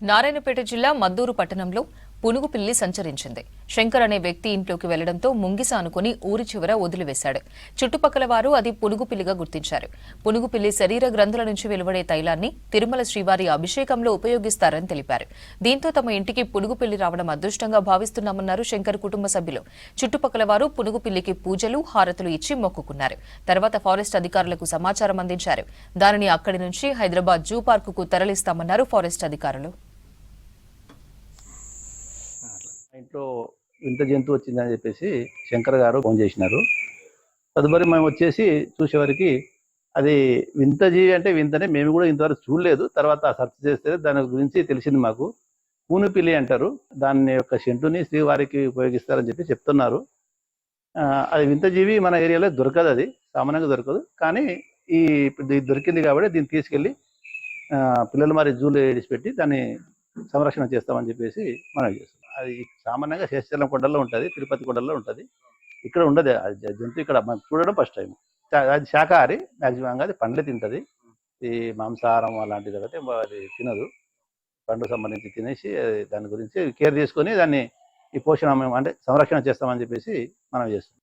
నారాయణపేట జిల్లా మద్దూరు పట్టణంలో పునుగు పిల్లి సంచరించింది. శంకర్ అనే వ్యక్తి ఇంట్లోకి వెళ్లడంతో ముంగిస అనుకుని ఊరి చివర వదిలివేశాడు. చుట్టుపక్కల వారు అది పునుగు పిల్లిగా గుర్తించారు. పునుగు పిల్లి శరీర గ్రంథుల నుంచి వెలువడే తైలాన్ని తిరుమల శ్రీవారి అభిషేకంలో ఉపయోగిస్తారని తెలిపారు. దీంతో తమ ఇంటికి పునుగు పిల్లి రావడం అదృష్టంగా భావిస్తున్నామన్నారు శంకర్ కుటుంబ సభ్యులు. చుట్టుపక్కల వారు పునుగు పిల్లికి పూజలు, హారతులు ఇచ్చి మొక్కుకున్నారు. తర్వాత ఫారెస్ట్ అధికారులకు సమాచారం అందించారు. దానిని అక్కడి నుంచి హైదరాబాద్ జూ పార్కుకు తరలిస్తామన్నారు ఫారెస్ట్ అధికారులు. ఇంట్లో వింత జంతువు వచ్చిందని చెప్పేసి శంకర్ గారు ఫోన్ చేసినారు. తదుపరి మేము వచ్చేసి చూసేవారికి అది వింత జీవి అంటే వింతనే, మేము కూడా ఇంతవరకు చూడలేదు. తర్వాత సెర్చ్ చేస్తే దాని గురించి తెలిసింది మాకు. పూనుపిల్లి అంటారు. దాని యొక్క సెంటుని శ్రీవారికి ఉపయోగిస్తారని చెప్పి చెప్తున్నారు. అది వింత జీవి మన ఏరియాలో దొరకదు, అది సామాన్యంగా దొరకదు. కానీ ఇది దొరికింది కాబట్టి దీన్ని తీసుకెళ్ళి పిల్లలు మరి జూలో ఏడిచిపెట్టి దాన్ని సంరక్షణ చేస్తామని చెప్పేసి మనం చేస్తాం. అది సామాన్యంగా శేషాచలం కొండల్లో ఉంటుంది, తిరుపతి కొండల్లో ఉంటుంది. ఇక్కడ ఉండదు జంతువు. ఇక్కడ మనం చూడడం ఫస్ట్ టైం. అది శాకాహారి, మ్యాక్సిమంగా అది పండ్లే తింటుంది. ఈ మాంసాహారం అలాంటిది కాబట్టి అది తినదు. పండు సంబంధించి తినేసి దాని గురించి కేర్ తీసుకొని దాన్ని ఈ పోషణ అంటే సంరక్షణ చేస్తామని చెప్పేసి మనం చేస్తాం.